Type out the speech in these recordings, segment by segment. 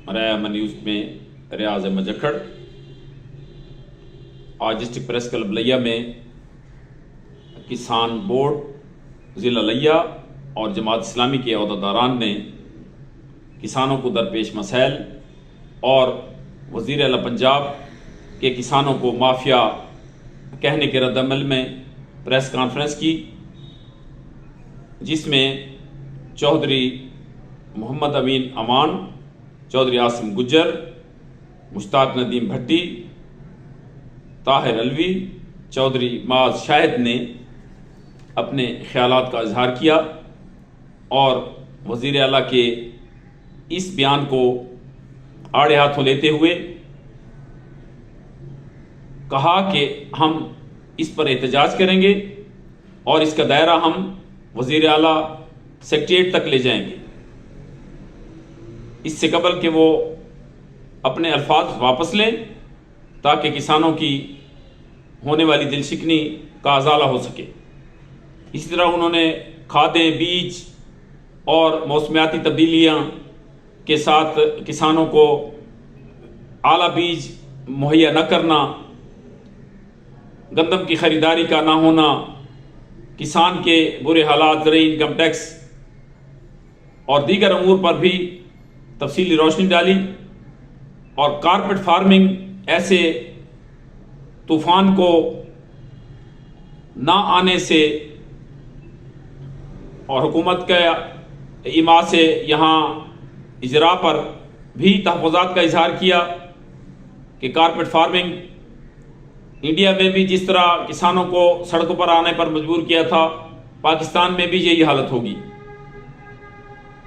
मराया news में रियाज अहमद जखड़। आज district press club लिया में किसान बोर्ड ज़िला लिया और जमात इस्लामी के अहदेदारान ने किसानों को दरपेश मसाइल और वज़ीर आला पंजाब के किसानों को माफिया कहने के रद्दअमल में प्रेस कॉन्फ्रेंस की, जिसमें चौधरी मोहम्मद अमीन अमान, चौधरी आसिम गुज्जर, मुश्ताक नदीम भट्टी, ताहिर अलवी, चौधरी माज शाहिद ने अपने ख्यालात का इजहार किया और वज़ीर आला के इस बयान को आड़े हाथों लेते हुए कहा कि हम इस पर एहतजाज करेंगे और इसका दायरा हम वज़ीर आला सेक्रेटेरिएट तक ले जाएंगे। इससे कबल कि वो अपने अल्फाज वापस लें ताकि किसानों की होने वाली दिलशिकनी का अजाला हो सके। इसी तरह उन्होंने खादें, बीज और मौसमियाती तब्दीलियाँ के साथ किसानों को आला बीज मुहैया न करना, गंदम की ख़रीदारी का ना होना, किसान के बुरे हालात, ज़रूरी इनकम टैक्स और दीगर अमूर पर भी तफसीली रोशनी डाली और कारपेट फार्मिंग ऐसे तूफ़ान को ना आने से और हुकूमत के इमा से यहाँ इजरा पर भी तहफ़्फ़ुज़ात का इजहार किया कि कारपेट फार्मिंग इंडिया में भी जिस तरह किसानों को सड़कों पर आने पर मजबूर किया था, पाकिस्तान में भी यही हालत होगी।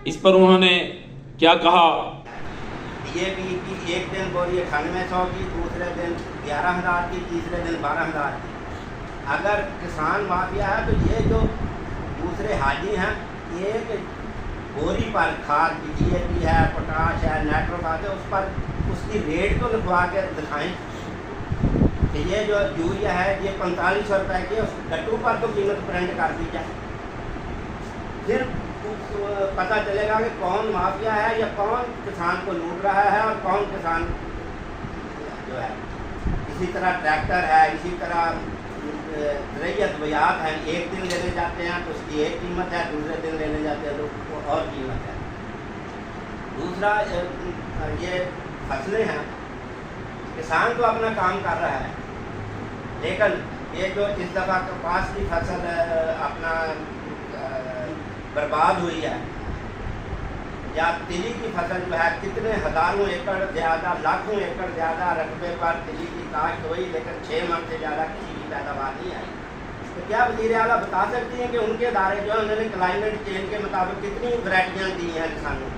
इस पर उन्होंने क्या कहा? ये भी कि एक दिन बोरी 9800 की, दूसरे दिन 11,000 की, तीसरे दिन 12,000 की। अगर किसान माफिया है तो ये जो दूसरे हाजी हैं, एक बोरी पर खाद की DAP है, पोटाश है, नाइट्रो खाद है, उस पर उसकी रेट तो लिखवा के दिखाएं कि ये जो यूरिया है ये 4500 रुपये की, उस गट्टू पर तो कीमत प्रिंट कर दी जाए। फिर पता चलेगा कि कौन माफिया है या कौन किसान को लूट रहा है और कौन किसान जो है। इसी तरह ट्रैक्टर है, इसी तरह रैयत बयात है, एक दिन लेने जाते हैं तो उसकी एक कीमत है, दूसरे दिन लेने जाते हैं तो और कीमत है। दूसरा ये फसलें हैं, किसान तो अपना काम कर रहा है, लेकिन ये जो इस दफ़ा कपास की फसल अपना बर्बाद हुई है, या तिली की फसल जो है, कितने हज़ारों एकड़ ज़्यादा, लाखों एकड़ ज़्यादा रकबे पर तिली की काश्त हुई, लेकिन 6 मन से ज़्यादा किसी की पैदावार नहीं आई। तो क्या वज़ीर आला बता सकती हैं कि उनके इदारे जो है उन्होंने क्लाइमेट चेंज के मुताबिक कितनी वैरायटियाँ दी हैं किसानों को?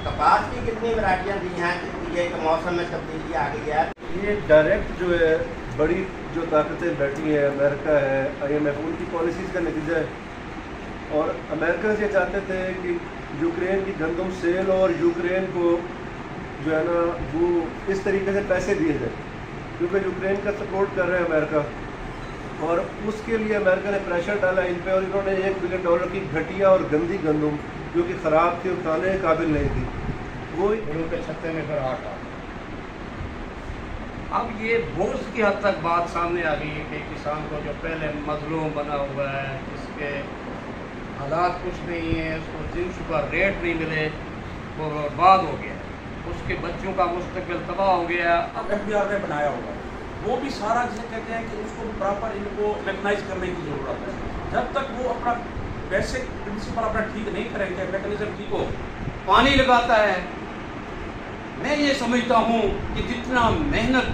कपास की कितनी वैरायटियाँ दी हैं ये कि मौसम में तब्दीली आ गई है? ये डायरेक्ट जो है बड़ी जो ताकतें बैठी हैं, अमेरिका है, IMF, उनकी पॉलिसीज़ का नतीजा है। और अमेरिका ये चाहते थे कि यूक्रेन की गंदम सेल और यूक्रेन को जो है ना वो इस तरीके से पैसे दिए जाए, क्योंकि यूक्रेन का सपोर्ट कर रहे हैं अमेरिका, और उसके लिए अमेरिका ने प्रेशर डाला इन पे और इन्होंने $1 बिलियन की घटिया और गंदी गंदम जो कि ख़राब थी और खाने के काबिल नहीं थी, वो उनके छत्ते में फिर आटा। अब ये बहुत की हद तक बात सामने आ गई है कि किसान को जो पहले मजलूम बना हुआ है, जिसके हालात कुछ नहीं है, उसको जिन्स का रेट नहीं मिले, वो बर्बाद हो गया, उसके बच्चों का मुस्तकबिल तबाह हो गया। अब FDR ने बनाया होगा, वो भी सारा जिसे कहते हैं कि उसको प्रॉपर इनको मैकेनाइज करने की ज़रूरत है। जब तक वो अपना बेसिक प्रिंसिपल अपना ठीक नहीं करेंगे, मैकेनिज्म ठीक हो। पानी लगाता है, मैं ये समझता हूँ कि जितना मेहनत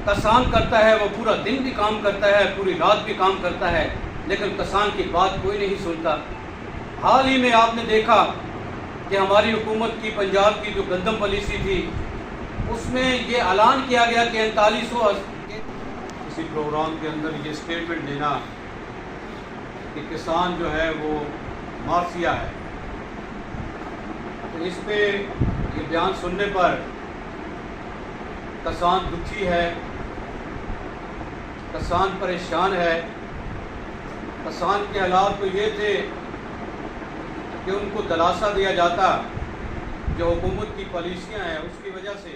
किसान करता है, वो पूरा दिन भी काम करता है, पूरी रात भी काम करता है, लेकिन किसान की बात कोई नहीं सुनता। हाल ही में आपने देखा कि हमारी हुकूमत की पंजाब की जो गंदम पॉलिसी थी, उसमें ये ऐलान किया गया कि 4500 किसी प्रोग्राम के अंदर ये स्टेटमेंट देना कि किसान जो है वो माफिया है, तो इस पे ये बयान सुनने पर किसान दुखी है, किसान परेशान है। किसान के हालात तो ये थे कि उनको दिलासा दिया जाता जो हुकूमत की पॉलिसियाँ हैं उसकी वजह से